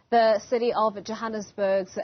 The City of Johannesburg's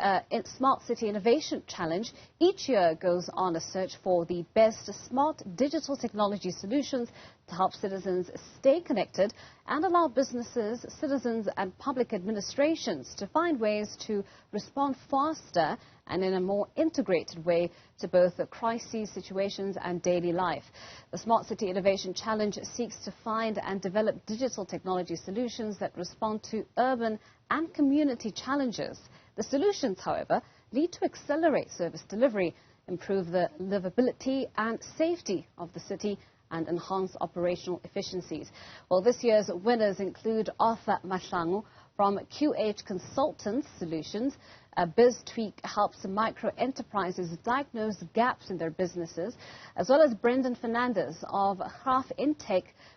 Smart City Innovation Challenge each year goes on a search for the best smart digital technology solutions to help citizens stay connected and allow businesses, citizens and public administrations to find ways to respond faster and in a more integrated way to both crises, situations and daily life. The Smart City Innovation Challenge seeks to find and develop digital technology solutions that respond to urban and community challenges. The solutions, however, need to accelerate service delivery, improve the livability and safety of the city and enhance operational efficiencies. Well, this year's winners include Arthur Mahlangu from QH Consultants Solutions. BizTweak helps micro-enterprises diagnose gaps in their businesses, as well as Brenden Fernandez of Graf-in,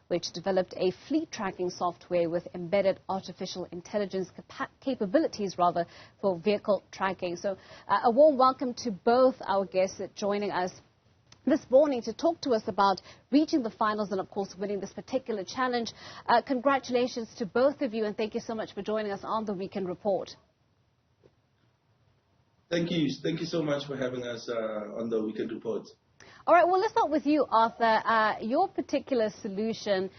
which developed a fleet tracking software with embedded artificial intelligence capabilities for vehicle tracking. So a warm welcome to both our guests joining us this morning to talk to us about reaching the finals and, of course, winning this particular challenge. Congratulations to both of you, and thank you so much for joining us on the Weekend Report. Thank you. Thank you so much for having us on the Weekend Report. All right, well, let's start with you, Arthur. Your particular solution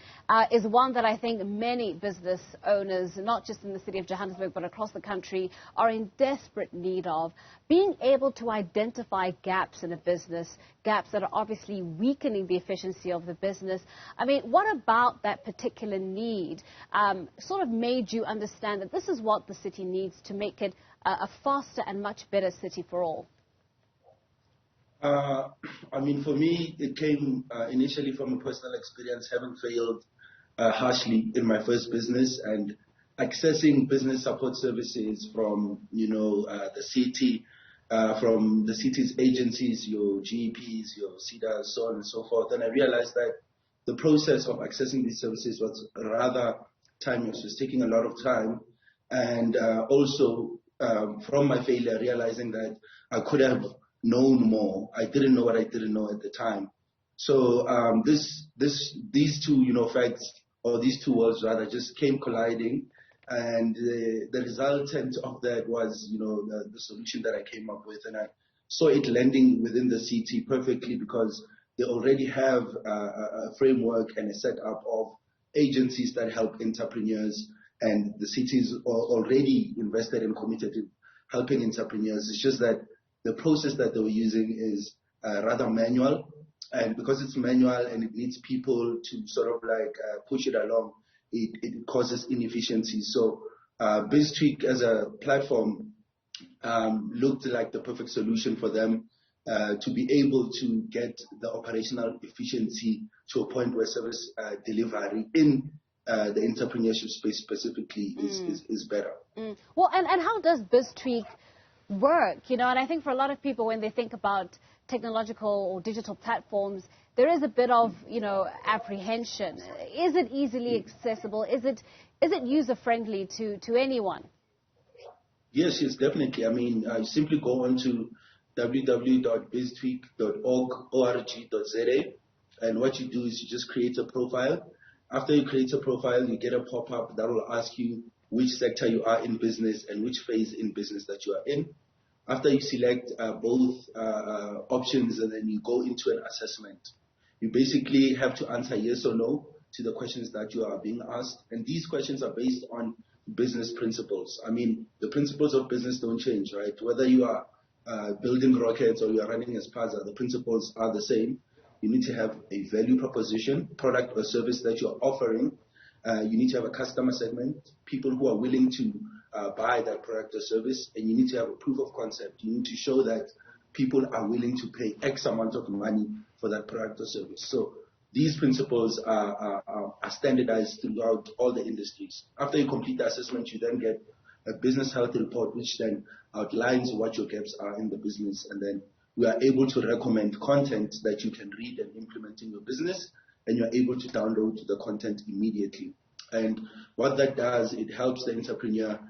is one that I think many business owners, not just in the city of Johannesburg, but across the country, are in desperate need of. Being able to identify gaps in a business, gaps that are obviously weakening the efficiency of the business. I mean, what about that particular need sort of made you understand that this is what the city needs to make it a faster and much better city for all? I mean, for me, it came initially from a personal experience, having failed harshly in my first business and accessing business support services from, the city, from the city's agencies, your GEPs, your CEDAs, so on and so forth. And I realized that the process of accessing these services was rather timeless. It was taking a lot of time. And also, from my failure, realizing that I could have known more. I didn't know what I didn't know at the time. So these two, facts, or these two worlds rather, just came colliding, and the resultant of that was, the solution that I came up with, and I saw it landing within the city perfectly because they already have a framework and a setup of agencies that help entrepreneurs, and the city's already invested and committed in helping entrepreneurs. It's just that the process that they were using is rather manual, and because it's manual and it needs people to sort of push it along, it causes inefficiencies. So BizTweak as a platform looked like the perfect solution for them to be able to get the operational efficiency to a point where service delivery in the entrepreneurship space specifically is better. Well, and how does BizTweak work? And I think for a lot of people, when they think about technological or digital platforms, there is a bit of, apprehension. Is it easily accessible? Is it user-friendly to anyone? Yes, definitely. I mean, simply go on to www.biztweak.org.za, and what you do is you just create a profile. After you create a profile, you get a pop-up that will ask you which sector you are in business and which phase in business that you are in. After you select both options, and then you go into an assessment. You basically have to answer yes or no to the questions that you are being asked. And these questions are based on business principles. I mean, the principles of business don't change, right? Whether you are building rockets or you are running a spaza, the principles are the same. You need to have a value proposition, product or service that you're offering. You need to have a customer segment, people who are willing to buy that product or service, and you need to have a proof of concept. You need to show that people are willing to pay X amount of money for that product or service. So these principles are standardized throughout all the industries. After you complete the assessment, you then get a business health report, which then outlines what your gaps are in the business, and then we are able to recommend content that you can read and implement in your business, and you're able to download the content immediately. And what that does, it helps the entrepreneur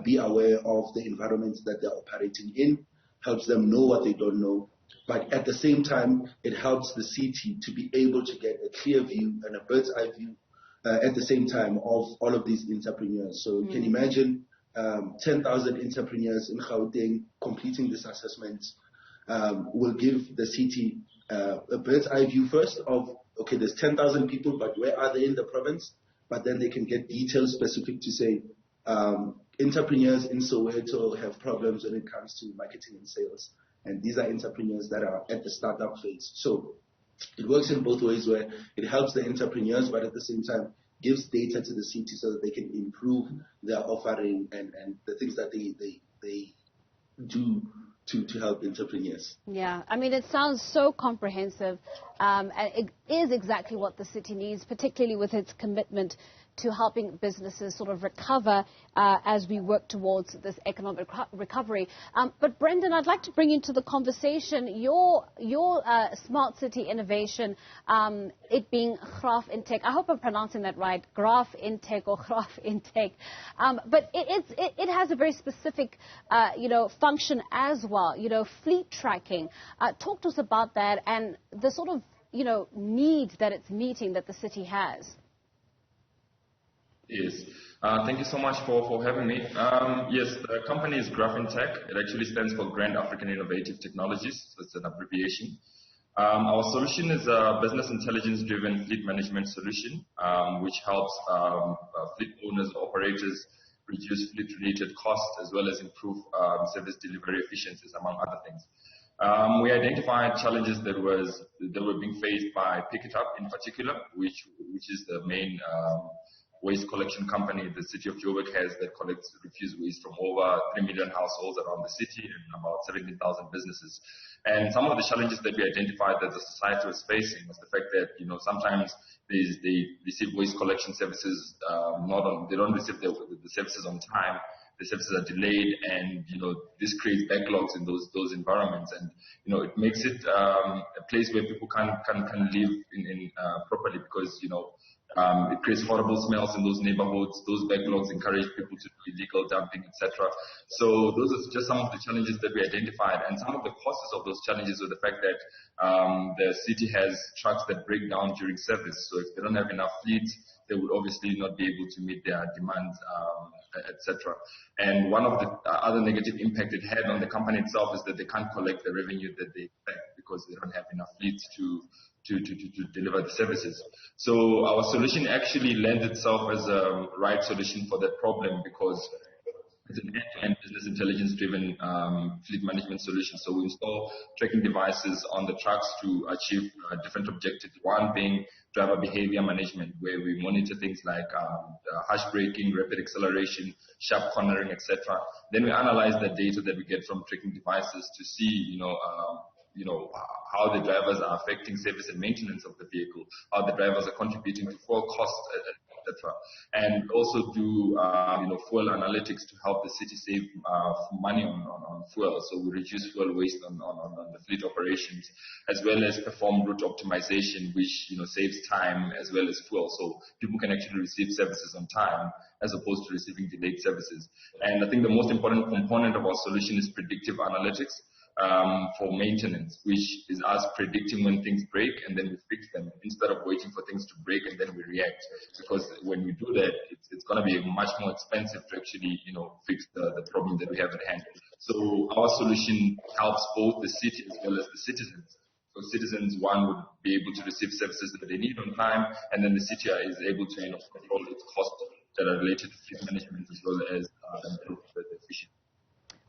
be aware of the environment that they're operating in, helps them know what they don't know, but at the same time, it helps the city to be able to get a clear view and a bird's eye view at the same time of all of these entrepreneurs. So you can imagine 10,000 entrepreneurs in Gauteng completing this assessment will give the city a bird's eye view first of, okay, there's 10,000 people, but where are they in the province? But then they can get details specific to say, entrepreneurs in Soweto have problems when it comes to marketing and sales. And these are entrepreneurs that are at the startup phase. So it works in both ways, where it helps the entrepreneurs, but at the same time gives data to the city so that they can improve their offering and the things that they do to help entrepreneurs. Yeah, I mean, it sounds so comprehensive, and it is exactly what the city needs, particularly with its commitment to helping businesses sort of recover as we work towards this economic recovery. But Brenden, I'd like to bring into the conversation your smart city innovation, it being Graf-in. I hope I'm pronouncing that right, Graf-in or Graf-in. But it has a very specific, function as well. Fleet tracking. Talk to us about that and the sort of need that it's meeting that the city has. Yes. Thank you so much for having me. Yes, the company is Graf-in. It actually stands for Grand African Innovative Technologies. So it's an abbreviation. Our solution is a business intelligence-driven fleet management solution, which helps fleet owners, operators reduce fleet-related costs as well as improve service delivery efficiencies, among other things. We identified challenges that were being faced by Pick It Up in particular, which is the main waste collection company the city of Joburg has that collects refuse waste from over 3 million households around the city and about 17,000 businesses. And some of the challenges that we identified that the society was facing was the fact that, sometimes they receive waste collection services, they don't receive the services on time. The services are delayed, and this creates backlogs in those environments, and it makes it a place where people can live in properly, because it creates horrible smells in those neighborhoods. Those backlogs encourage people to do illegal dumping, etc. So those are just some of the challenges that we identified, and some of the causes of those challenges were the fact that the city has trucks that break down during service. So if they don't have enough fleets, they would obviously not be able to meet their demands, etc. And one of the other negative impact it had on the company itself is that they can't collect the revenue that they expect because they don't have enough fleets to deliver the services. So our solution actually lends itself as a right solution for that problem, because it's an end-to-end business intelligence-driven fleet management solution. So we install tracking devices on the trucks to achieve different objectives. One being driver behavior management, where we monitor things like harsh braking, rapid acceleration, sharp cornering, etc. Then we analyze the data that we get from tracking devices to see, how the drivers are affecting service and maintenance of the vehicle, how the drivers are contributing to fuel costs, etc. And also do fuel analytics to help the city save money on fuel. So we reduce fuel waste on the fleet operations, as well as perform route optimization, which saves time as well as fuel. So people can actually receive services on time as opposed to receiving delayed services. And I think the most important component of our solution is predictive analytics. For maintenance, which is us predicting when things break and then we fix them instead of waiting for things to break and then we react. Because when we do that, it's going to be much more expensive to actually, fix the problem that we have at hand. So our solution helps both the city as well as the citizens. So citizens, one, would be able to receive services that they need on time, and then the city is able to control its costs that are related to fleet management as well as improve the efficiency.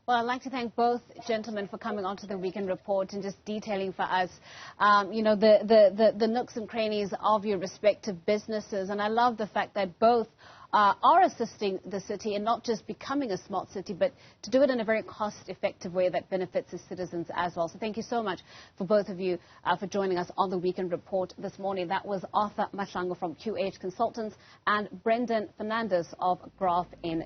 Well, I'd like to thank both gentlemen for coming onto the Weekend Report and just detailing for us, the nooks and crannies of your respective businesses. And I love the fact that both are assisting the city in not just becoming a smart city, but to do it in a very cost-effective way that benefits its citizens as well. So thank you so much for both of you for joining us on the Weekend Report this morning. That was Arthur Mahlangu from QH Consultants and Brenden Fernandez of Graf-in.